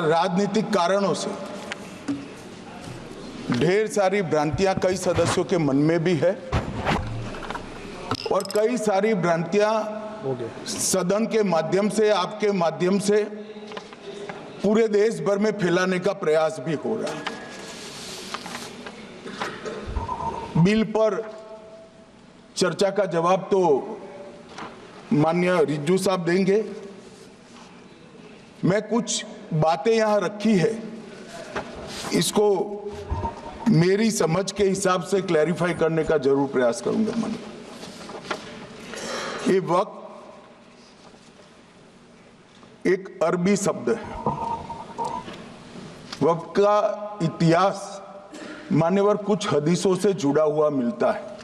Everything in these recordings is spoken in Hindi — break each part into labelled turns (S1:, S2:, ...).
S1: राजनीतिक कारणों से ढेर सारी भ्रांतियां कई सदस्यों के मन में भी है और कई सारी भ्रांतियां सदन के माध्यम से, आपके माध्यम से पूरे देश भर में फैलाने का प्रयास भी हो रहा है। बिल पर चर्चा का जवाब तो माननीय रिज्जू साहब देंगे। मैं कुछ बातें यहां रखी है, इसको मेरी समझ के हिसाब से क्लैरिफाई करने का जरूर प्रयास करूंगा। मन ये वक्त एक अरबी शब्द है। वक्त का इतिहास मान्यवर कुछ हदीसों से जुड़ा हुआ मिलता है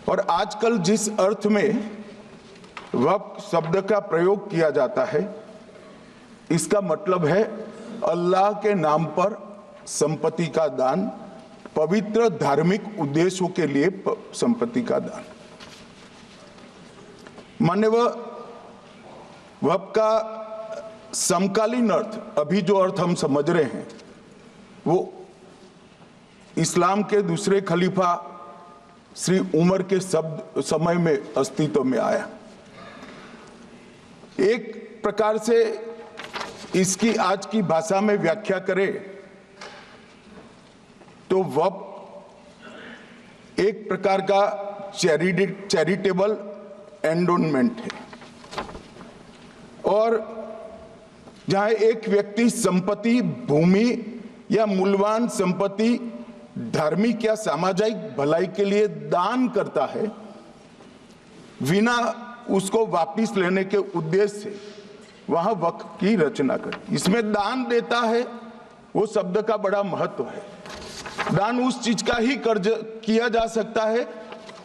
S1: और आजकल जिस अर्थ में वक्त शब्द का प्रयोग किया जाता है, इसका मतलब है अल्लाह के नाम पर संपत्ति का दान, पवित्र धार्मिक उद्देश्यों के लिए संपत्ति का दान। मान्यवर वक्त का समकालीन अर्थ, अभी जो अर्थ हम समझ रहे हैं, वो इस्लाम के दूसरे खलीफा श्री उमर के समय में अस्तित्व में आया। एक प्रकार से इसकी आज की भाषा में व्याख्या करें तो वक़्फ़ एक प्रकार का चैरिटेबल एंडोनमेंट है और जहां एक व्यक्ति संपत्ति, भूमि या मूल्यवान संपत्ति धार्मिक या सामाजिक भलाई के लिए दान करता है, बिना उसको वापस लेने के उद्देश्य से वहां वक्फ की रचना कर। इसमें दान देता है, वो शब्द का बड़ा महत्व है। दान उस चीज का ही कर्ज किया जा सकता है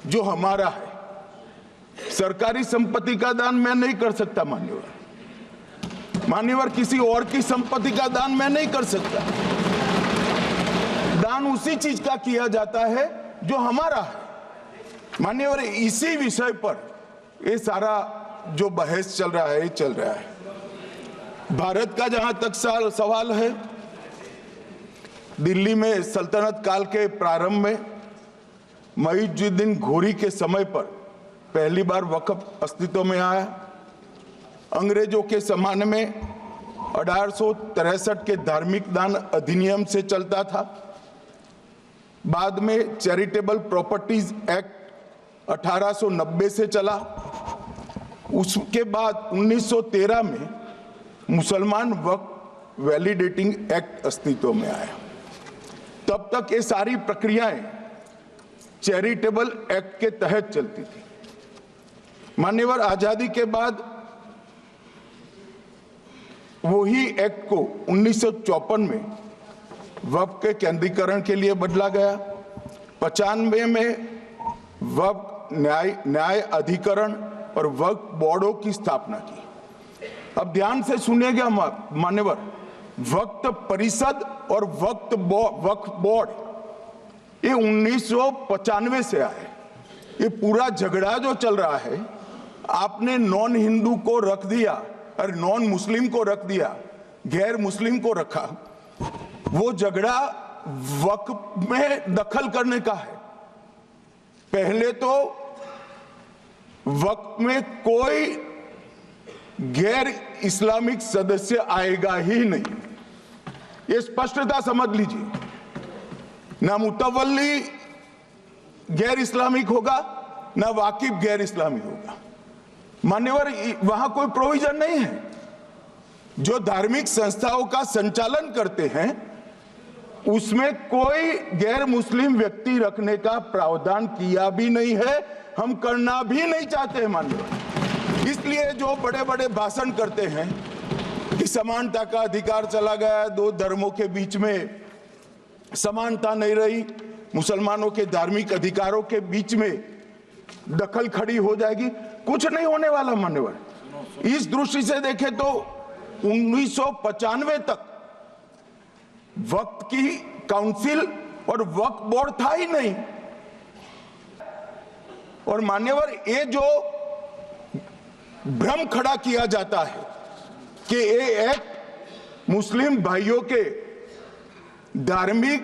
S1: जो हमारा है। सरकारी संपत्ति का दान मैं नहीं कर सकता मान्यवर, किसी और की संपत्ति का दान मैं नहीं कर सकता। दान उसी चीज का किया जाता है जो हमारा है मान्यवर। इसी विषय पर ये सारा जो बहस चल रहा है, चल रहा है। भारत का जहां तक सवाल है, दिल्ली में सल्तनत काल के प्रारंभ में मुइज़्ज़ुद्दीन घोरी के समय पर पहली बार वक्फ अस्तित्व में आया। अंग्रेजों के जमाने में 1863 के धार्मिक दान अधिनियम से चलता था। बाद में चैरिटेबल प्रॉपर्टीज एक्ट 1890 से चला। उसके बाद 1913 में मुसलमान वक्फ वैलिडेटिंग एक्ट अस्तित्व में आया। तब तक ये सारी प्रक्रियाएं चैरिटेबल एक्ट के तहत चलती थी। मान्यवर आजादी के बाद वही एक्ट को 1954 में वक्फ के केंद्रीकरण के लिए बदला गया। 95 में वक्फ न्याय अधिकरण और वक्फ बोर्डों की स्थापना की। अब ध्यान से सुनिएगा मान्यवर, वक्फ परिषद और वक्फ बोर्ड ये 1995 से आए। ये पूरा झगड़ा जो चल रहा है, आपने नॉन हिंदू को रख दिया और नॉन मुस्लिम को रख दिया, गैर मुस्लिम को रखा। वो झगड़ा वक्फ में दखल करने का है। पहले तो वक्फ में कोई गैर इस्लामिक सदस्य आएगा ही नहीं, ये स्पष्टता समझ लीजिए। ना मुतवल्ली गैर इस्लामिक होगा, ना वाकिफ गैर इस्लामिक होगा। मान्यवर वहां कोई प्रोविजन नहीं है। जो धार्मिक संस्थाओं का संचालन करते हैं उसमें कोई गैर मुस्लिम व्यक्ति रखने का प्रावधान किया भी नहीं है, हम करना भी नहीं चाहते हैं मान्यवर। इसलिए जो बड़े बड़े भाषण करते हैं कि समानता का अधिकार चला गया, दो धर्मों के बीच में समानता नहीं रही, मुसलमानों के धार्मिक अधिकारों के बीच में दखल खड़ी हो जाएगी, कुछ नहीं होने वाला मान्यवर। इस दृष्टि से देखें तो 1995 तक वक्फ की काउंसिल और वक्फ बोर्ड था ही नहीं। और मान्यवर ये जो भ्रम खड़ा किया जाता है कि ये एक्ट मुस्लिम भाइयों के धार्मिक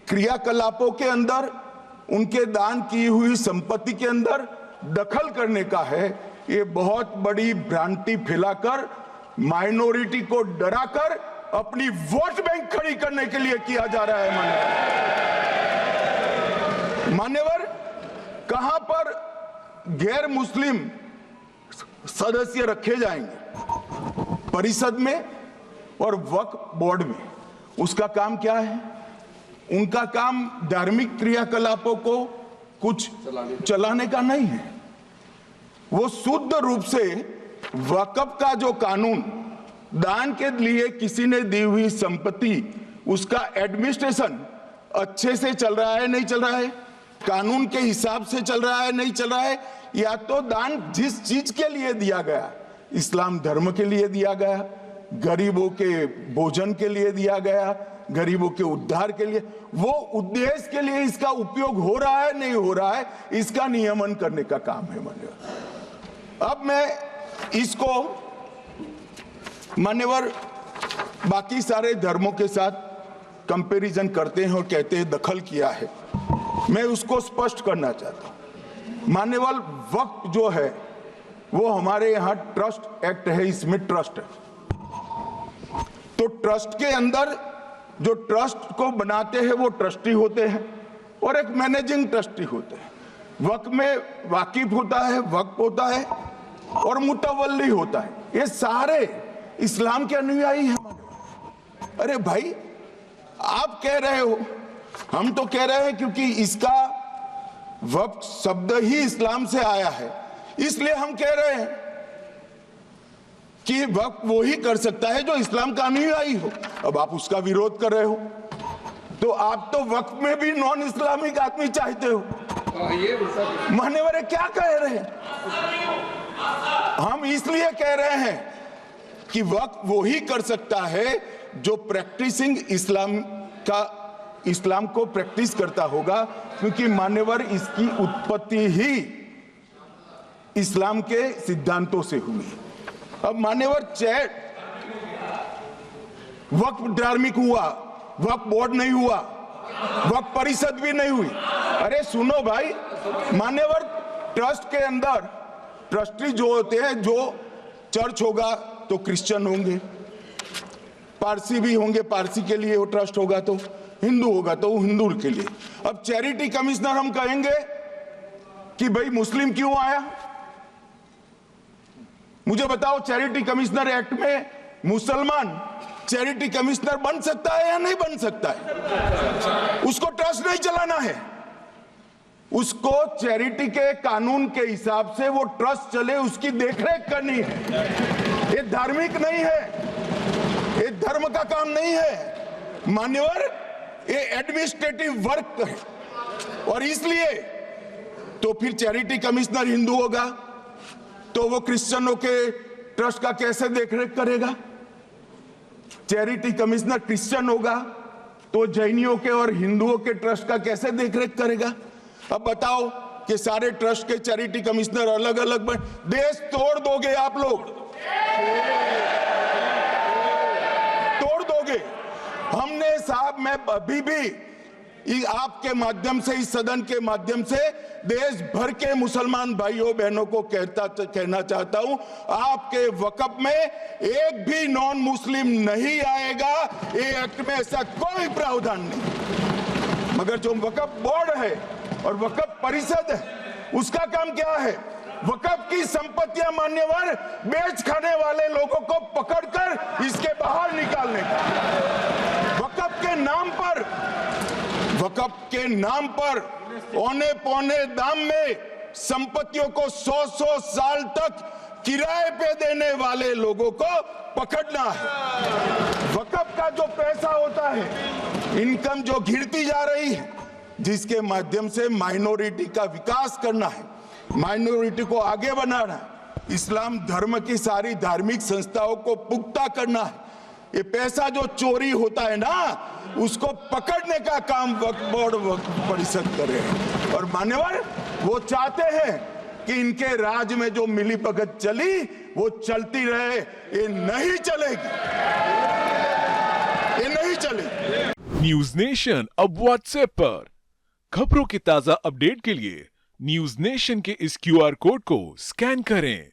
S1: क्रियाकलापों के अंदर, उनके दान की हुई संपत्ति के अंदर दखल करने का है। ये बहुत बड़ी भ्रांति फैलाकर माइनॉरिटी को डराकर अपनी वोट बैंक खड़ी करने के लिए किया जा रहा है। मान्यवर, कहां पर गैर मुस्लिम सदस्य रखे जाएंगे? परिषद में और वक्फ बोर्ड में। उसका काम क्या है? उनका काम धार्मिक क्रियाकलापों को कुछ चलाने का नहीं है। वो शुद्ध रूप से वक्फ का जो कानून, दान के लिए किसी ने दी हुई संपत्ति, उसका एडमिनिस्ट्रेशन अच्छे से चल रहा है नहीं चल रहा है, कानून के हिसाब से चल रहा है नहीं चल रहा है, या तो दान जिस चीज के लिए दिया गया, इस्लाम धर्म के लिए दिया गया, गरीबों के भोजन के लिए दिया गया, गरीबों के उद्धार के लिए, वो उद्देश्य के लिए इसका उपयोग हो रहा है नहीं हो रहा है, इसका नियमन करने का काम है मान्यवर। अब मैं इसको मान्यवर बाकी सारे धर्मों के साथ कंपैरिजन करते हैं और कहते हैं दखल किया है। मैं उसको स्पष्ट करना चाहता हूं। मान्यवर, वक्फ जो है वो हमारे यहां ट्रस्ट एक्ट है, इसमें ट्रस्ट है। तो ट्रस्ट के अंदर जो ट्रस्ट को बनाते हैं वो ट्रस्टी होते हैं और एक मैनेजिंग ट्रस्टी होते हैं। वक्फ में वाकिफ होता है, वक्फ होता है और मुतवल्ली होता है। ये सारे इस्लाम के अनुयायी हैं। अरे भाई, आप कह रहे हो, हम तो कह रहे हैं क्योंकि इसका वक्फ शब्द ही इस्लाम से आया है, इसलिए हम कह रहे हैं कि वक्फ वो ही कर सकता है जो इस्लाम का अनुयायी हो। अब आप उसका विरोध कर रहे हो, तो आप तो वक्फ में भी नॉन इस्लामिक आदमी चाहते हो। मान्यवर क्या कह रहे हैं? हम इसलिए कह रहे हैं कि वक्फ वो ही कर सकता है जो प्रैक्टिसिंग इस्लाम को प्रैक्टिस करता होगा, क्योंकि मान्यवर इसकी उत्पत्ति ही इस्लाम के सिद्धांतों से हुई। अब मान्यवर, वक्फ धार्मिक हुआ, वक्फ बोर्ड नहीं हुआ, वक्फ परिषद भी नहीं हुई। अरे सुनो भाई, मान्यवर, ट्रस्ट के अंदर ट्रस्टी जो होते हैं, जो चर्च होगा तो क्रिश्चियन होंगे, पारसी भी होंगे, पारसी के लिए वो ट्रस्ट होगा, तो हिंदू होगा तो हिंदू के लिए। अब चैरिटी कमिश्नर हम कहेंगे कि भाई मुस्लिम क्यों आया? मुझे बताओ, चैरिटी कमिश्नर एक्ट में मुसलमान चैरिटी कमिश्नर बन सकता है या नहीं बन सकता है? उसको ट्रस्ट नहीं चलाना है, उसको चैरिटी के कानून के हिसाब से वो ट्रस्ट चले, उसकी देखरेख करनी है। ये धार्मिक नहीं है, ये धर्म का काम नहीं है मान्यवर, ये एडमिनिस्ट्रेटिव वर्क है। और इसलिए तो फिर चैरिटी कमिश्नर हिंदू होगा तो वो क्रिश्चियनों के ट्रस्ट का कैसे देखरेख करेगा? चैरिटी कमिश्नर क्रिश्चियन होगा तो जैनियों के और हिंदुओं के ट्रस्ट का कैसे देखरेख करेगा? अब बताओ कि सारे ट्रस्ट के चैरिटी कमिश्नर अलग अलग बन, देश तोड़ दोगे आप लोग, तोड़ दोगे। हमने साहब, मैं अभी भी आपके माध्यम से, इस सदन के माध्यम से देश भर के मुसलमान भाइयों बहनों को कहना चाहता हूं, आपके वक्फ में एक भी नॉन मुस्लिम नहीं आएगा। ये एक्ट में ऐसा कोई प्रावधान नहीं। मगर जो वक्फ बोर्ड है और वक्फ परिषद है, उसका काम क्या है? वक्फ की संपत्तियां मान्यवर बेच खाने वाले लोगों को पकड़कर इसके बाहर निकालने का। वक्फ के नाम पर औने पौने दाम में संपत्तियों को 100 साल तक किराए पे देने वाले लोगों को पकड़ना है। वक्फ का जो पैसा होता है, इनकम जो गिरती जा रही है, जिसके माध्यम से माइनॉरिटी का विकास करना है, माइनॉरिटी को आगे बढ़ाना है, इस्लाम धर्म की सारी धार्मिक संस्थाओं को पुख्ता करना है। ये पैसा जो चोरी होता है ना, उसको पकड़ने का काम वक्फ बोर्ड, वक्फ परिषद कर रहे हैं। और मान्यवर, वो चाहते हैं कि इनके राज में जो मिलीभगत चली, वो चलती रहे, ये नहीं चलेगी, ये नहीं चलेगी।
S2: न्यूज नेशन अब व्हाट्सएप पर खबरों के ताजा अपडेट के लिए न्यूज नेशन के इस QR कोड को स्कैन करें।